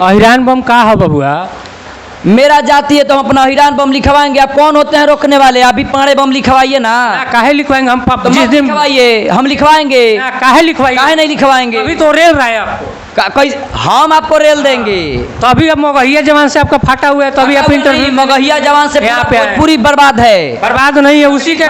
अहिरान बम का है बबुआ? मेरा जाति है तो हम अपना अहिरान बम लिखवाएंगे। आप कौन होते हैं रोकने वाले? आप भी पाड़े बम लिखवाइए ना। काहे लिखवाएंगे हम? तो जिस दिन लिखवाइए, हम लिखवाएंगे। काहे लिखवाइए? काहे नहीं लिखवाएंगे? अभी तो रेल रहा है आपको। हम आपको रेल देंगे। तो अभी अब मगहिया जवान से आपका फाटा हुआ है, तो अभी आप इंटरव्यू। मगहिया जवान से यहाँ पे पूरी बर्बाद है। बर्बाद नहीं है, उसी के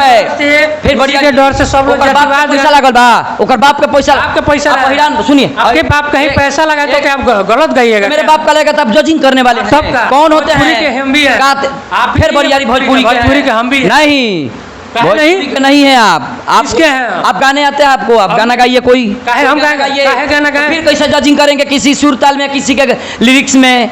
फिर बढ़िया के डर से सब लोग पैसा लगल बा। ओकर बाप के पैसा, आपके पैसा अहिरान सुनिए, आपके बाप कहीं पैसा लगा तो क्या आप गलत गइएगा? मेरे बाप का लगेगा तब जजिंग करने वाले सबका कौन होते हैं? हम भी हैं। आप फिर बरियारी भोजपुरी के हम भी नहीं, भोजपुरी के नहीं है आप किसके हैं? आप गाने आते हैं आपको? आप गाना गाइए कोई। काहे हम गाइए? काहे गाना गाएं? फिर कैसे जजिंग करेंगे? किसी सुर ताल में, किसी के लिरिक्स में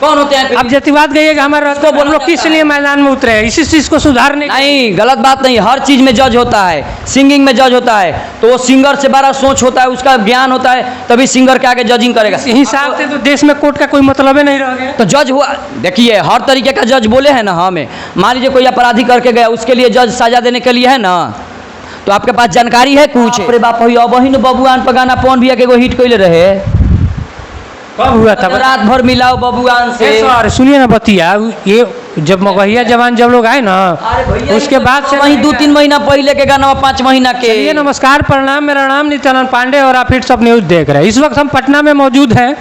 कौन होते हैं? अब जतिवाद गइएगा हमारा तो हम लोग किस लिए मैदान में उतरे हैं? इसी चीज को सुधारने। नहीं, गलत बात नहीं। हर चीज में जज होता है, सिंगिंग में जज होता है। तो वो सिंगर से बड़ा सोच होता है, उसका ज्ञान होता है, तभी सिंगर के आगे जजिंग करेगा। इस हिसाब से तो देश में कोर्ट का कोई मतलब ही नहीं रह गया। तो जज हुआ, देखिए हर तरीके का जज बोले हैं ना हमें। मान लीजिए कोई अपराधी करके गया, उसके लिए जज सजा देने के लिए है ना। तो आपके पास जानकारी है कुछ? अरे बाप बहिन बबुआन पर गाना पवन भैया के एगो हिट कैले रहे। कब हुआ था? रात भर मिलाओ बबुआन से। सर सुनिए ना बतिया, ये जब मगहिया जवान जब लोग आए ना, उसके बाद से वही 2-3 महीना पहले के गाना, 5 महीना के। ये नमस्कार प्रणाम, मेरा नाम नित्यानंद पांडे और आप हिट सब न्यूज देख रहे हैं। इस वक्त हम पटना में मौजूद हैं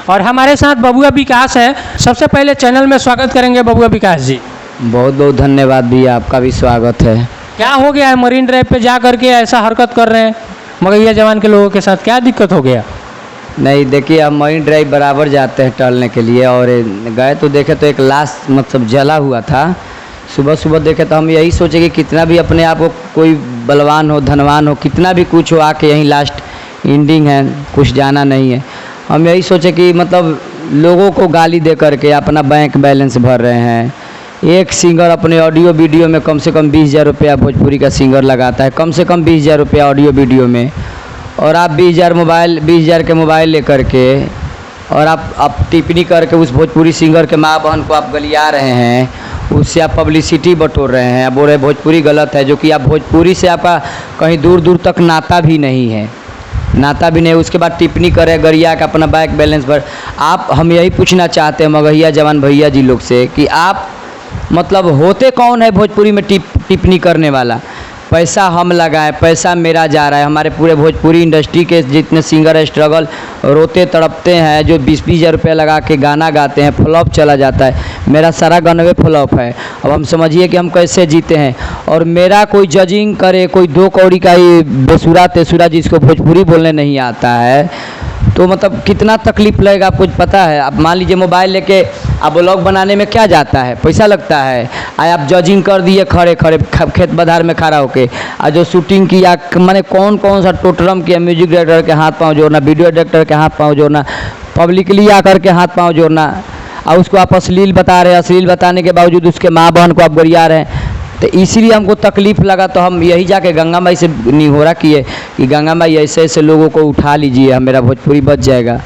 और हमारे साथ बबुआ विकास है। सबसे पहले चैनल में स्वागत करेंगे बबुआ विकास जी। बहुत बहुत धन्यवाद भैया, आपका भी स्वागत है। क्या हो गया है मरीन ड्राइव पे जा करके ऐसा हरकत कर रहे हैं मगहिया जवान के लोगों के साथ? क्या दिक्कत हो गया? नहीं देखिए, हम मरीन ड्राइव बराबर जाते हैं टहलने के लिए, और गए तो देखे तो एक लाश मतलब जला हुआ था। सुबह सुबह देखे तो हम यही सोचे कि कितना भी अपने आप को कोई बलवान हो, धनवान हो, कितना भी कुछ हो, आके यहीं लास्ट एंडिंग है, कुछ जाना नहीं है। हम यही सोचे कि मतलब लोगों को गाली दे करके अपना बैंक बैलेंस भर रहे हैं। एक सिंगर अपने ऑडियो वीडियो में कम से कम 20,000 रुपया भोजपुरी का सिंगर लगाता है, कम से कम 20,000 रुपया ऑडियो वीडियो में। और आप 20,000 के मोबाइल लेकर के और आप टिप्पणी करके उस भोजपुरी सिंगर के माँ बहन को आप गलिया रहे हैं, उससे आप पब्लिसिटी बटोर रहे हैं। आप बोल रहे भोजपुरी गलत है, जो कि आप भोजपुरी से आपका कहीं दूर दूर तक नाता भी नहीं है, नाता भी नहीं। उसके बाद टिप्पणी करें गरिया का अपना बैंक बैलेंस पर। आप हम यही पूछना चाहते हैं मगहिया जवान भैया जी लोग से कि आप मतलब होते कौन है भोजपुरी में टिप्पणी करने वाला? पैसा हम लगाएं, पैसा मेरा जा रहा है। हमारे पूरे भोजपुरी इंडस्ट्री के जितने सिंगर स्ट्रगल रोते तड़पते हैं, जो 20,000 रुपये लगा के गाना गाते हैं, फ्लॉप चला जाता है। मेरा सारा गानवे फ्लॉप है। अब हम समझिए कि हम कैसे जीते हैं। और मेरा कोई जजिंग करे, कोई 2 कौड़ी का ही बेसुरा तेसुरा जिसको भोजपुरी बोलने नहीं आता है, तो मतलब कितना तकलीफ लगेगा आपको पता है? आप मान लीजिए मोबाइल लेके आप ब्लॉग बनाने में क्या जाता है? पैसा लगता है। आप जजिंग कर दिए खड़े खड़े खेत बधार में खड़ा होके, और जो शूटिंग किया मैंने कौन कौन सा टोटरम किया, म्यूजिक डायरेक्टर के हाथ पाँव जोड़ना, वीडियो डायरेक्टर के हाथ पाँव जोड़ना, पब्लिकली आकर के हाथ पाँव जोड़ना, और उसको आप अश्लील बता रहे हैं। अश्लील बताने के बावजूद उसके माँ बहन को आप गरिया रहे हैं। तो इसीलिए हमको तकलीफ़ लगा, तो हम यही जाके गंगा माई से निहोरा किए कि गंगा माई ऐसे ऐसे लोगों को उठा लीजिए, मेरा भोजपुरी बच जाएगा।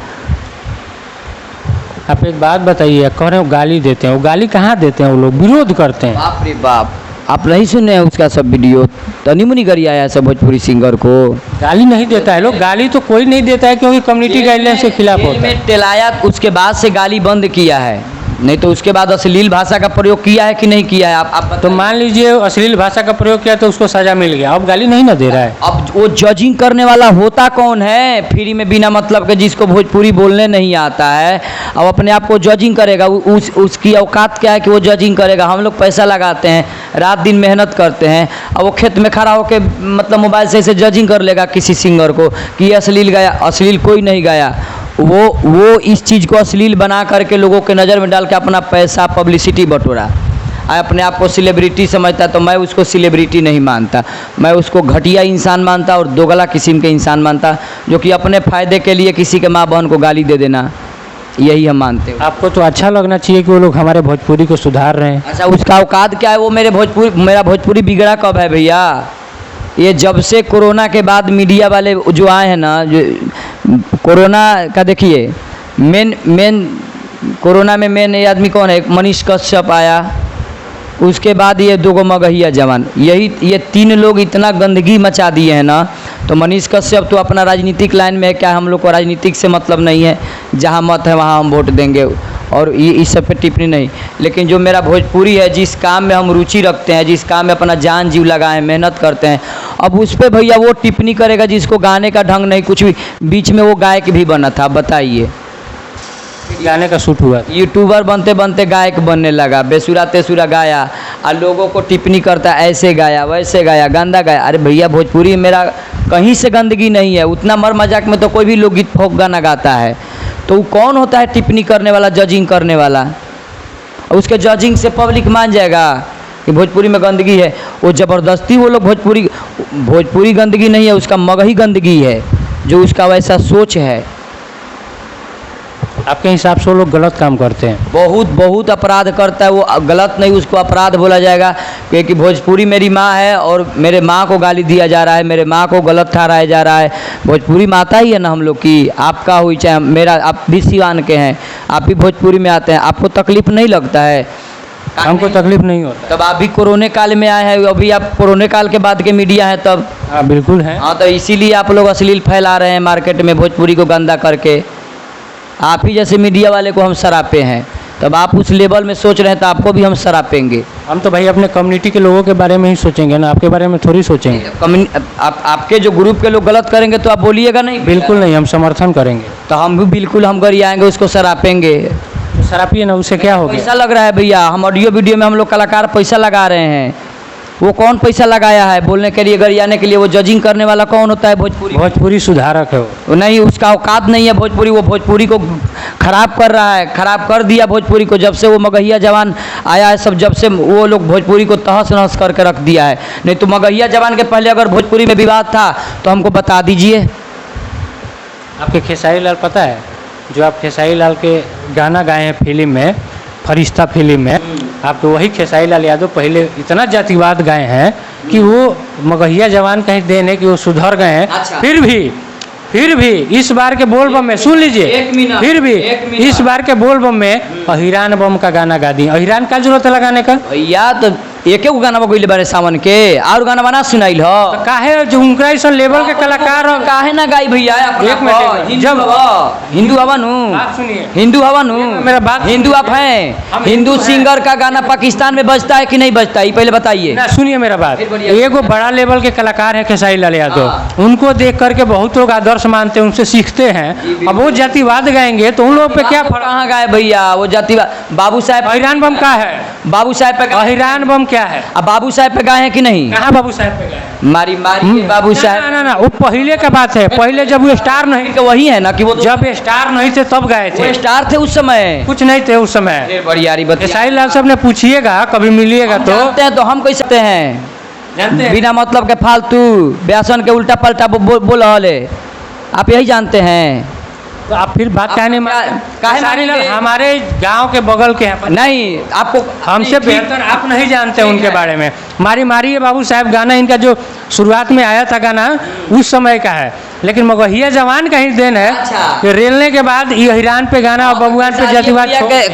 आप एक बात बताइए, कह रहे हो गाली देते हैं, वो गाली कहाँ देते हैं? वो लोग विरोध करते हैं। बाप रे बाप, आप नहीं सुने हैं उसका सब वीडियो? तनी मुनी गरिया है सब भोजपुरी सिंगर को। गाली नहीं देता है लोग, गाली तो कोई नहीं देता है क्योंकि कम्युनिटी गाइडलाइन के खिलाफ होता है। टेलाया उसके बाद से गाली बंद किया है, नहीं तो उसके बाद अश्लील भाषा का प्रयोग किया है कि नहीं किया है? आप तो मान लीजिए अश्लील भाषा का प्रयोग किया तो उसको सजा मिल गया, अब गाली नहीं ना दे रहा है। अब वो जजिंग करने वाला होता कौन है फ्री में बिना मतलब के, जिसको भोजपुरी बोलने नहीं आता है? अब अपने आप को जजिंग करेगा, उसकी औकात क्या है कि वो जजिंग करेगा? हम लोग पैसा लगाते हैं, रात दिन मेहनत करते हैं, अब वो खेत में खड़ा होकर मतलब मोबाइल से ऐसे जजिंग कर लेगा किसी सिंगर को कि ये अश्लील गाया। अश्लील कोई नहीं गाया, वो इस चीज़ को अश्लील बना करके लोगों के नज़र में डाल के अपना पैसा पब्लिसिटी बटोरा, अपने आप को सेलिब्रिटी समझता। तो मैं उसको सेलिब्रिटी नहीं मानता, मैं उसको घटिया इंसान मानता और दोगला किस्म के इंसान मानता, जो कि अपने फ़ायदे के लिए किसी के माँ बहन को गाली दे देना, यही हम मानते हैं। आपको तो अच्छा लगना चाहिए कि वो लोग हमारे भोजपुरी को सुधार रहे हैं। अच्छा, उसका औकात क्या है? वो मेरा भोजपुरी बिगड़ा कब है भैया? ये जब से कोरोना के बाद मीडिया वाले जो आए हैं ना, जो कोरोना का देखिए मेन कोरोना में मेन ये आदमी कौन है? मनीष कश्यप आया, उसके बाद ये 2 मगहिया जवान, ये 3 लोग इतना गंदगी मचा दिए हैं ना। तो मनीष कश्यप तो अपना राजनीतिक लाइन में है, क्या हम लोग को राजनीतिक से मतलब नहीं है, जहाँ मत है वहाँ हम वोट देंगे और ये इस सब पे टिप्पणी नहीं। लेकिन जो मेरा भोजपुरी है, जिस काम में हम रुचि रखते हैं, जिस काम में अपना जान जीव लगाएं, मेहनत करते हैं, अब उस पर भैया वो टिप्पणी करेगा जिसको गाने का ढंग नहीं कुछ भी। बीच में वो गायक भी बना था, बताइए, गाने का शूट हुआ था। यूट्यूबर बनते बनते गायक बनने लगा, बेसुरा तेसुरा गाया और लोगों को टिप्पणी करता, ऐसे गाया वैसे गाया, गंदा गाया। अरे भैया भोजपुरी मेरा कहीं से गंदगी नहीं है, उतना मर मजाक में तो कोई भी लोकगीत फोक गाना गाता है, तो वो कौन होता है टिप्पणी करने वाला, जजिंग करने वाला? उसके जजिंग से पब्लिक मान जाएगा कि भोजपुरी में गंदगी है। वो ज़बरदस्ती वो लोग भोजपुरी गंदगी नहीं है, उसका मगही गंदगी है, जो उसका वैसा सोच है। आपके हिसाब से वो लोग गलत काम करते हैं? बहुत बहुत अपराध करता है वो, गलत नहीं उसको अपराध बोला जाएगा, क्योंकि भोजपुरी मेरी माँ है और मेरे माँ को गाली दिया जा रहा है, मेरे माँ को गलत ठहराया जा रहा है। भोजपुरी माता ही है ना हम लोग की, आपका हुई चाहे मेरा, आप भी सिवान के हैं, आप भी भोजपुरी में आते हैं, आपको तकलीफ़ नहीं लगता है? हमको तकलीफ नहीं होता। तब आप भी कोरोना काल में आए हैं, अभी आप कोरोना काल के बाद के मीडिया हैं तब। हाँ बिल्कुल है। हाँ, तो इसीलिए आप लोग अश्लील फैला रहे हैं मार्केट में, भोजपुरी को गंदा करके। आप ही जैसे मीडिया वाले को हम सरापे हैं, तब आप उस लेवल में सोच रहे हैं तो आपको भी हम सरापेंगे। हम तो भाई अपने कम्युनिटी के लोगों के बारे में ही सोचेंगे ना, आपके बारे में थोड़ी सोचेंगे। आपके जो ग्रुप के लोग गलत करेंगे तो आप बोलिएगा नहीं? बिल्कुल नहीं, हम समर्थन करेंगे। तो हम भी बिल्कुल हम गरियाएंगे, उसको सरापेंगे। तो सरापिए ना, उससे क्या हो पैसा गया? लग रहा है भैया, हम ऑडियो वीडियो में हम लोग कलाकार पैसा लगा रहे हैं, वो कौन पैसा लगाया है बोलने के लिए, गरियाने के लिए? वो जजिंग करने वाला कौन होता है? भोजपुरी सुधारक है वो। नहीं, उसका औकात नहीं है भोजपुरी, वो भोजपुरी को खराब कर रहा है, खराब कर दिया भोजपुरी को। जब से वो मगहिया जवान आया है सब, जब से वो लोग भोजपुरी को तहस नहस करके रख दिया है। नहीं तो मगहिया जवान के पहले अगर भोजपुरी में विवाद था तो हमको बता दीजिए। आपके खेसारी लाल पता है, जो आप खेसारी लाल के गाना गाए हैं फिल्म में, फरिश्ता फिल्म में, आप तो वही खेसारी लाल यादव पहले इतना जातिवाद गाए हैं कि वो मगहिया जवान कहीं देने कि वो सुधर गए हैं। अच्छा। फिर भी इस बार के बोल बम में सुन लीजिए, फिर भी इस बार के बोल बम में अहिरान बम का गाना गा दी। अहिरान का जरूरत है लगाने का? भैया तो एक गाना गइले बारे सावन के, और गाना बना सुनाइल हो? तो काहे जो उनका ऐसा लेवल के कलाकार हो, काहे ना गाई भैया? एक मिनट, जब हिंदू हवा नु, बात सुनिए, हिंदू हवा नु, मेरा बात हिंदू आप हैं? हिंदू हैं। सिंगर का गाना पाकिस्तान में बजता है कि नहीं बजता, ये पहले बताइए ना। सुनिए मेरा बात, फिर बढ़िया। एगो बड़ा लेवल के कलाकार है खेसारी लाल यादव, हाँ। उनको देख करके बहुत लोग आदर्श मानते हैं, उनसे सीखते हैं। अब वो जातिवाद गाएंगे तो उन लोग पे क्या फर्क? कहाँ गाए भैया वो जातिवाद? बाबू साहब, अहिरान बम का है? बाबू साहब पे अहिरान बम क्या है? अब बाबू साहब पे गाए हैं कि नहीं? कहाँ बाबू साहब पे गए? मारी मारी बाबू साहब ना, वो पहले का बात है, पहले जब वो स्टार नहीं, तो वही है ना कि वो तो जब स्टार नहीं थे तब गए थे। वो स्टार थे उस समय, कुछ नहीं थे उस समय। बढ़ियारी खेसारी लाल साहब ने पूछिएगा, कभी मिलिएगा तो जानते हैं, तो हम कह सकते हैं जानते हैं। बिना मतलब के फालतू व्यासन के उल्टा पलटा बोल रहे, आप यही जानते हैं। तो आप फिर बात कहने में काहे खेसारी लाल मानेंगे? हमारे गांव के बगल के हैं, नहीं आपको हमसे बेहतर आप नहीं जानते उनके बारे में। मारी मारी है बाबू साहब गाना, इनका जो शुरुआत में आया था गाना उस समय का है, लेकिन मगहिया जवान का ही देन है अच्छा। कि रेलने के बाद ये हिरान पे गाना और बबुआन पे जातिवाद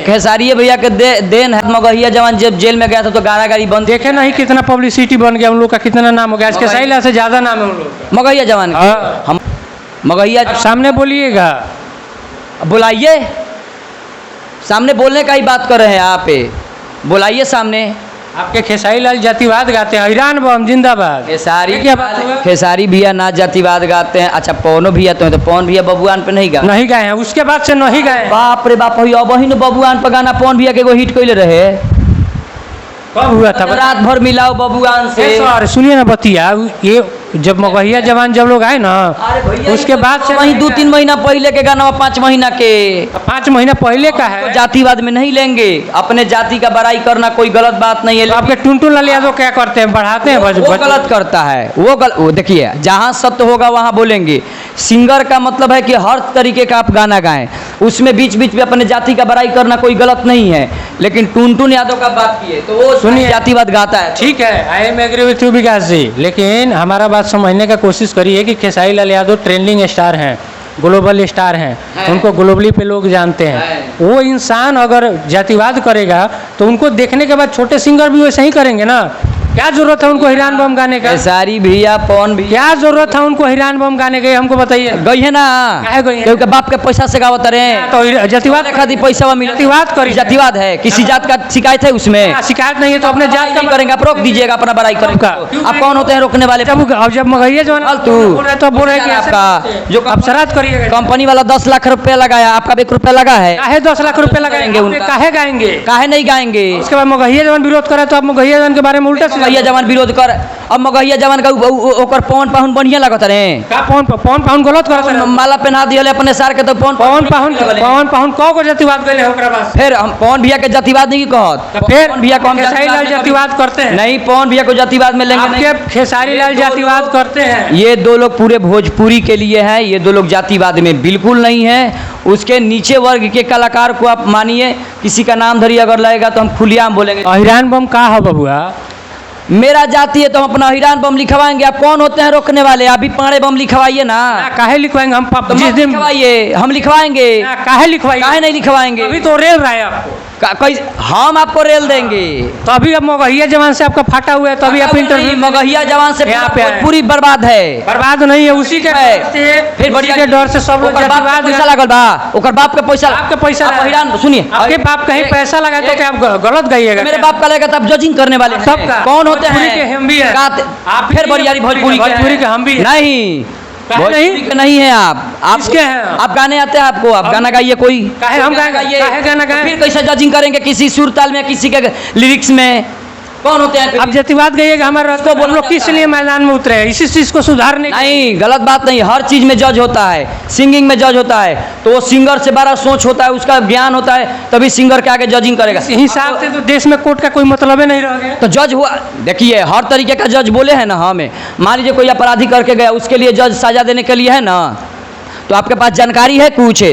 खेसारी भैया के देन है। मगहिया जवान जब जेल में गया था तो गाना गाड़ी बंद, देखे नहीं कितना पब्लिसिटी बन गया, उन लोग का कितना नाम हो गया। खेसारी लाल से ज़्यादा नाम है उन लोग का। मगहिया जवान हाँ। हम मगहिया आप सामने बोलिएगा, बुलाइए, सामने बोलने का ही बात कर रहे हैं आप, बुलाइए सामने। आपके खेसारी लाल जातिवाद गाते हैं, हिरान बम जिंदाबाद। खेसारी क्या बात हुआ? खेसारी भैया ना जातिवाद गाते हैं। अच्छा पवनो भैया तो पवन भैया बबुआन पे नहीं गा, नहीं गाए हैं, उसके बाद से नहीं गाए। बाप रे बाप, भैया वही न बबुआन पे गाना पवन भैया के एगो हिट कइले रहे। कब हुआ था? रात भर मिलाओ बबुआन से। सर सुनिए ना बतिया, ये जब मगहिया जवान जब लोग आए ना, अरे भैया उसके बाद से वही 2-3 महीना पहले के गाना, 5 महीना के, 5 महीना पहले का तो है। जातिवाद में नहीं लेंगे। अपने जाति का बड़ाई करना कोई गलत बात नहीं है, तो आपके टुनटुन लाल यादव क्या करते हैं, बढ़ाते हैं वो गलत करता है। वो देखिए, जहाँ सत्य होगा वहाँ बोलेंगे। सिंगर का मतलब है कि हर तरीके का आप गाना गाएं, उसमें बीच बीच में अपने जाति का बड़ाई करना कोई गलत नहीं है। लेकिन टुनटुन यादव का बात किए तो वो सुनिए, जातिवाद गाता है। ठीक है, I am agree with you Vikas ji, लेकिन हमारा बात समझने का कोशिश करिए कि खेसारी लाल यादव ट्रेंडिंग स्टार हैं, ग्लोबल स्टार हैं, उनको ग्लोबली पे लोग जानते हैं। वो इंसान अगर जातिवाद करेगा तो उनको देखने के बाद छोटे सिंगर भी वैसे ही करेंगे ना। क्या जरूरत है उनको हिरान बम गाने का? खेसारी भैया, पवन भैया क्या जरूरत है उनको हिरान बम गाने की, हमको बताइए। गई है ना, काहे गई है? क्योंकि बाप के पैसा से गावत रहे तो जातिवाद खाती पैसा मिला। जातिवाद करी, जातिवाद है, किसी जात का शिकायत है उसमें? शिकायत नहीं है तो अपने जात नहीं करेंगे, आप रोक दीजिएगा अपना बड़ाई करेंगे। आप कौन होते हैं रोकने वाले? जब मगहिया जो फालतू तो बोल रहे हैं कि आपका जो अब शरारत करिएगा। कंपनी वाला 10 लाख रुपया लगाया, आपका 1 रुपया लगा है? काहे 10 लाख रुपए लगाएंगे गाएंगे उनका? उनका? काहे गाएंगे? काहे नहीं गाएंगे? उसके बाद मगहिया जवान विरोध करे तो आप मगहिया जवान के बारे में उल्टा मगहिया जवान विरोध कर, अब मगहिया जवान का ओकर पवन पाहुन बढ़िया लगत रहे। का पवन पाहुन गलत करत रहे? माला पहना दिया अपने सार के, तो पवन पाहुन कौ को जातिवाद कइले ओकरा पास? फिर हम पवन भैया के जातिवाद नहीं कहत, फिर पवन भैया को हम खेसारी लाल जातिवाद करते हैं? नहीं, पवन भैया को जातिवाद में लेंगे नहीं। आपके खेसारी लाल जातिवाद करते हैं? ये 2 लोग पूरे भोजपुरी के लिए हैं, ये 2 लोग जातिवाद में बिल्कुल नहीं है। उसके नीचे वर्ग के कलाकार को आप मानिए, किसी का नाम धरी अगर लगेगा तो हम खुलियाम बोलेंगे। हिरान बम का है बबुआ? मेरा जाति है तो हम अपना हिरान बम लिखवाएंगे। आप कौन होते हैं रोकने वाले? आप भी पाड़े बम लिखवाइए ना। काहे लिखवाएंगे हम? तो जिस दिन लिखवाइए, हम लिखवाएंगे। काहे लिखवाइए? काहे नहीं लिखवाएंगे? अभी तो रेल रहा है आपको। हम आपको रेल देंगे। तो अभी अब मगहिया जवान से आपका फाटा हुआ है, तो अभी आप इंटरव्यू मगहिया जवान से यहाँ पे आए। पूरी बर्बाद है। बर्बाद नहीं है, उसी के डर से, फिर उसी के डर से सब लोग जातिवाद पैसा लगल बा, ओकर बाप के पैसा, आपके पैसा आप हिरान सुनिए, आपके बाप कहीं पैसा लगा तो क्या आप गलत गाइएगा? मेरे बाप का लगेगा तब जजिंग करने वाले हैं। सबका कौन होते भोजपुरी के हैं? हम भी हैं। आप फिर बरियारी भोजपुरी के हम भी हैं। नहीं, काहे भोजपुरी के नहीं है आप किसके हैं? आप गाने आते हैं आपको? आप गाना गाइए कोई। काहे हम गाइए? काहे गाना गाएं? फिर कैसे जजिंग करेंगे किसी सुर ताल में, किसी के लिरिक्स में? कौन होते हैं? आप जातिवाद गाइएगा हमारा, तो हम लोग किस लिए मैदान में उतरे हैं? इसी चीज को सुधारने के लिए। नहीं, गलत बात नहीं, हर चीज में जज होता है। सिंगिंग में जज होता है तो वो सिंगर से बड़ा सोच होता है, उसका ज्ञान होता है, तभी सिंगर के आगे जजिंग करेगा। इस हिसाब से तो देश में कोर्ट का कोई मतलब ही नहीं रह गया। तो जज हुआ, देखिए हर तरीके का जज बोले हैं ना हमें। मान लीजिए कोई अपराधी करके गया, उसके लिए जज सजा देने के लिए है ना, तो आपके पास जानकारी है कुछ?